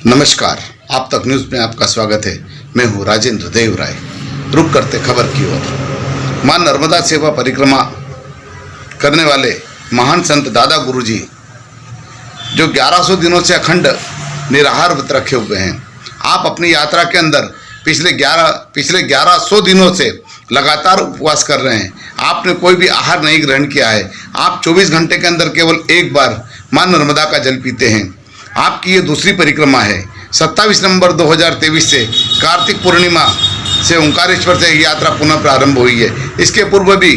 नमस्कार, आप तक न्यूज़ में आपका स्वागत है। मैं हूं राजेंद्र देव राय। रुक करते खबर की ओर। मां नर्मदा सेवा परिक्रमा करने वाले महान संत दादा गुरुजी जो 1100 दिनों से अखंड निराहार व्रत रखे हुए हैं, आप अपनी यात्रा के अंदर पिछले 1100 दिनों से लगातार उपवास कर रहे हैं। आपने कोई भी आहार नहीं ग्रहण किया है। आप 24 घंटे के अंदर केवल एक बार मां नर्मदा का जल पीते हैं। आपकी ये दूसरी परिक्रमा है। 27 नवंबर 2023 से कार्तिक पूर्णिमा से ओंकारेश्वर से यात्रा पुनः प्रारंभ हुई है। इसके पूर्व भी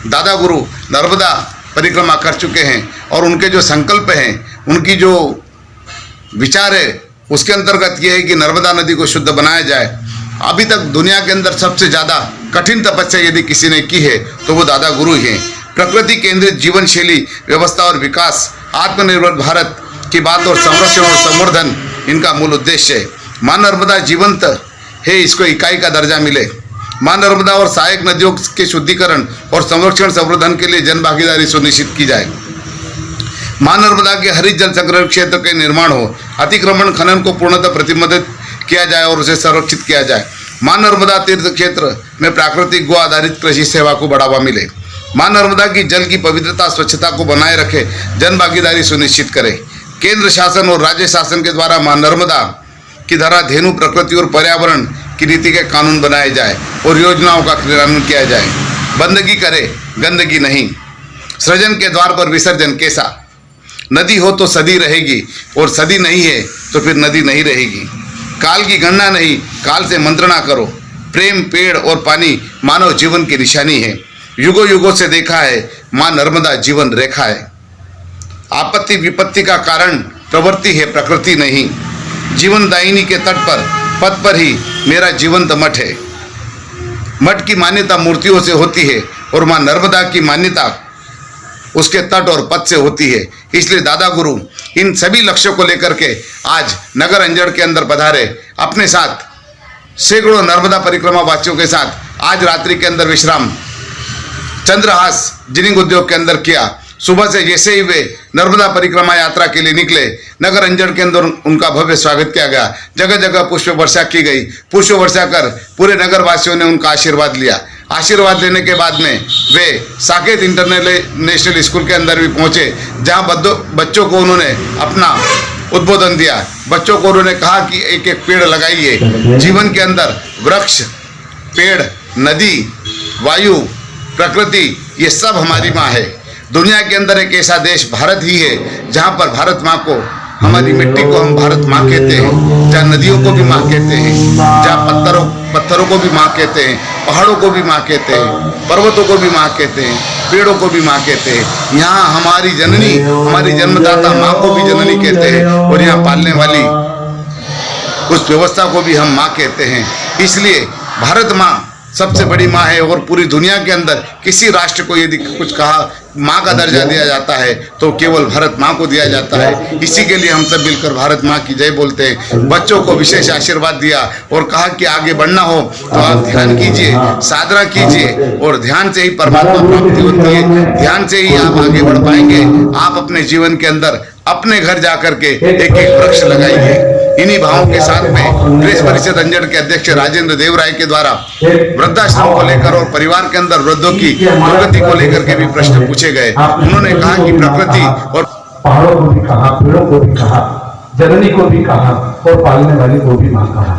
दादा गुरु नर्मदा परिक्रमा कर चुके हैं और उनके जो संकल्प हैं, उनकी जो विचार है, उसके अंतर्गत ये है कि नर्मदा नदी को शुद्ध बनाया जाए। अभी तक दुनिया के अंदर सबसे ज़्यादा कठिन तपस्या यदि किसी ने की है तो वो दादा गुरु ही हैं। प्रकृति केंद्रित जीवन शैली व्यवस्था और विकास, आत्मनिर्भर भारत की बात और संरक्षण और संवर्धन इनका मूल उद्देश्य है। मां नर्मदा जीवंत है, इसको इकाई का दर्जा मिले। मां नर्मदा और सहायक नदियों के शुद्धिकरण और संरक्षण संवर्धन के लिए जन भागीदारी सुनिश्चित की जाए। मां नर्मदा के हरित जल संग्रहण क्षेत्र के निर्माण हो, अतिक्रमण खनन को पूर्णतः प्रतिबंधित किया जाए और उसे संरक्षित किया जाए। मां नर्मदा तीर्थ क्षेत्र में प्राकृतिक गो आधारित कृषि सेवा को बढ़ावा मिले। मां नर्मदा की जल की पवित्रता स्वच्छता को बनाए रखे, जन भागीदारी सुनिश्चित करे। केंद्र शासन और राज्य शासन के द्वारा मां नर्मदा की धारा धेनु प्रकृति और पर्यावरण की नीति के कानून बनाए जाए और योजनाओं का क्रियान्वयन किया जाए। बंदगी करे, गंदगी नहीं। सृजन के द्वार पर विसर्जन कैसा? नदी हो तो सदी रहेगी और सदी नहीं है तो फिर नदी नहीं रहेगी। काल की गणना नहीं, काल से मंत्रणा करो। प्रेम, पेड़ और पानी मानव जीवन की निशानी है। युगों युगों से देखा है, मां नर्मदा जीवन रेखा है। आपत्ति विपत्ति का कारण प्रवृत्ति है, प्रकृति नहीं। जीवन दायिनी के तट पर पद पर ही मेरा जीवंत मठ है। मठ की मान्यता मूर्तियों से होती है और मां नर्मदा की मान्यता उसके तट और पद से होती है। इसलिए दादा गुरु इन सभी लक्ष्यों को लेकर के आज नगर अंजड़ के अंदर पधारे। अपने साथ सैकड़ों नर्मदा परिक्रमा वासियों के साथ आज रात्रि के अंदर विश्राम चंद्रहास जिनिंग उद्योग के अंदर किया। सुबह से जैसे ही वे नर्मदा परिक्रमा यात्रा के लिए निकले, नगर अंजड़ के अंदर उनका भव्य स्वागत किया गया। जगह जगह पुष्प वर्षा की गई। पुष्प वर्षा कर पूरे नगर वासियों ने उनका आशीर्वाद लिया। आशीर्वाद लेने के बाद में वे साकेत इंटरनेशनल स्कूल के अंदर भी पहुंचे, जहां बच्चों को उन्होंने अपना उद्बोधन दिया। बच्चों को उन्होंने कहा कि एक एक पेड़ लगाइए। जीवन के अंदर वृक्ष, पेड़, नदी, वायु, प्रकृति, ये सब हमारी माँ है। दुनिया के अंदर एक ऐसा देश भारत ही है जहाँ पर भारत माँ को, हमारी मिट्टी को हम भारत माँ कहते हैं, जहाँ नदियों को भी माँ कहते हैं, जहाँ पत्थरों को भी माँ कहते हैं, पहाड़ों को भी माँ कहते हैं, पर्वतों को भी माँ कहते हैं, पेड़ों को भी माँ कहते हैं। यहाँ हमारी जननी, हमारी जन्मदाता माँ को भी जननी कहते हैं और यहाँ पालने वाली उस व्यवस्था को भी हम माँ कहते हैं। इसलिए भारत माँ सबसे बड़ी माँ है और पूरी दुनिया के अंदर किसी राष्ट्र को यदि कुछ कहा माँ का दर्जा दिया जाता है तो केवल भारत माँ को दिया जाता है। इसी के लिए हम सब मिलकर भारत माँ की जय बोलते हैं। बच्चों को विशेष आशीर्वाद दिया और कहा कि आगे बढ़ना हो तो आप ध्यान कीजिए, साधना कीजिए और ध्यान से ही परमात्मा प्राप्ति होती है। ध्यान से ही आप आगे बढ़ पाएंगे। आप अपने जीवन के अंदर अपने घर जाकर के एक एक वृक्ष लगाइए। इन्हीं भावों के साथ में प्रेस परिषद अंजड़ के अध्यक्ष राजेंद्र देव राय के द्वारा वृद्धाश्रम को लेकर और परिवार के अंदर वृद्धों की प्रगति को लेकर के भी प्रश्न पूछे गए। उन्होंने कहा कि प्रकृति और पहाड़ों को भी कहा, पेड़ों को भी कहा, जननी को भी कहा और पालने वाली को भी मां कहा।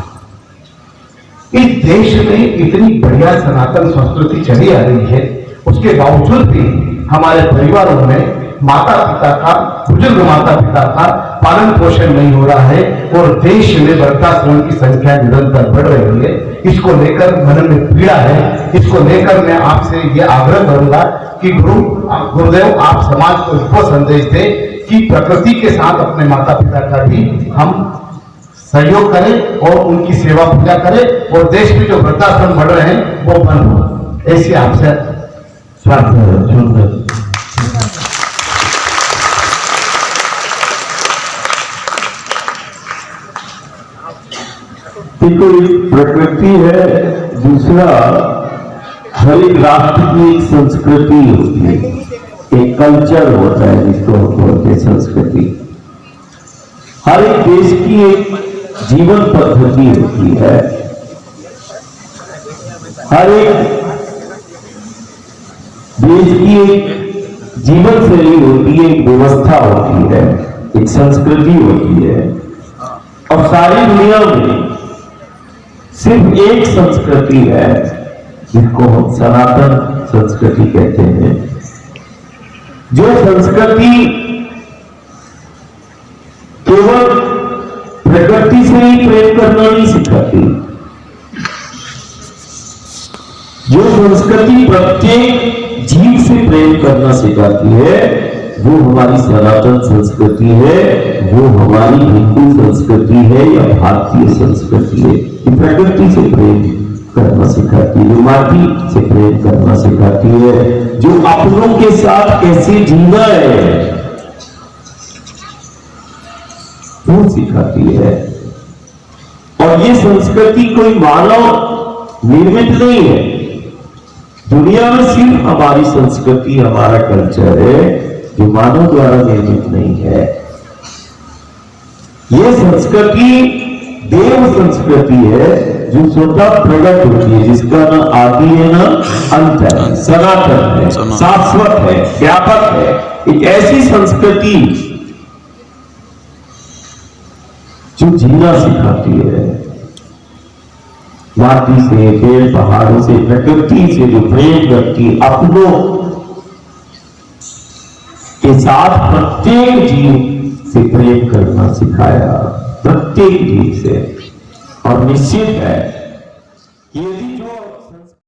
इस देश में इतनी बढ़िया सनातन संस्कृति चली आ रही है, उसके बावजूद भी हमारे परिवारों में माता पिता का, बुजुर्ग माता पिता का पालन पोषण नहीं हो रहा है और देश में वृद्धाश्रम की संख्या निरंतर बढ़ रही है। इसको लेकर मन में पीड़ा है। इसको लेकर मैं आपसे ये आग्रह करूंगा कि गुरुदेव आप समाज को इसको संदेश दें कि प्रकृति के साथ अपने माता पिता का भी हम सहयोग करें और उनकी सेवा पूजा करें और देश में जो वृद्धाश्रम बढ़ रहे हैं वो बंद हो। ऐसे आपसे स्वागत। कोई प्रकृति है, दूसरा हर एक राष्ट्र की एक संस्कृति होती है, एक कल्चर होता है जिसको बोलते हैं संस्कृति। हर एक देश की एक जीवन पद्धति होती है, हर एक देश की एक जीवन शैली होती है, एक व्यवस्था होती है, एक संस्कृति होती है। और सारी दुनिया में सिर्फ एक संस्कृति है जिसको हम सनातन संस्कृति कहते हैं, जो संस्कृति केवल प्रकृति से ही प्रेम करना नहीं सिखाती, जो संस्कृति प्रत्येक जीव से प्रेम करना सिखाती है, वो हमारी सनातन संस्कृति है, वो हमारी हिंदू संस्कृति है या भारतीय संस्कृति है। ये प्रकृति से प्रेम करना सिखाती है, जो माटी से प्रेम करना सिखाती है, जो अपनों के साथ कैसे जीना है वो सिखाती है। और ये संस्कृति कोई मानव निर्मित नहीं है। दुनिया में सिर्फ हमारी संस्कृति, हमारा कल्चर है जो मानव द्वारा निर्मित नहीं है। ये संस्कृति देव संस्कृति है जो स्वतः प्रकट होती है, जिसका न आदि है न अंत है, सनातन है, शाश्वत है, व्यापक है। एक ऐसी संस्कृति जो जीना सिखाती है, माटी से, पेड़ पहाड़ों से, प्रकृति से जो प्रेम करती, अपनों के साथ प्रत्येक जीव से प्रेम करना सिखाया, प्रत्येक जीव से। और निश्चित है यदि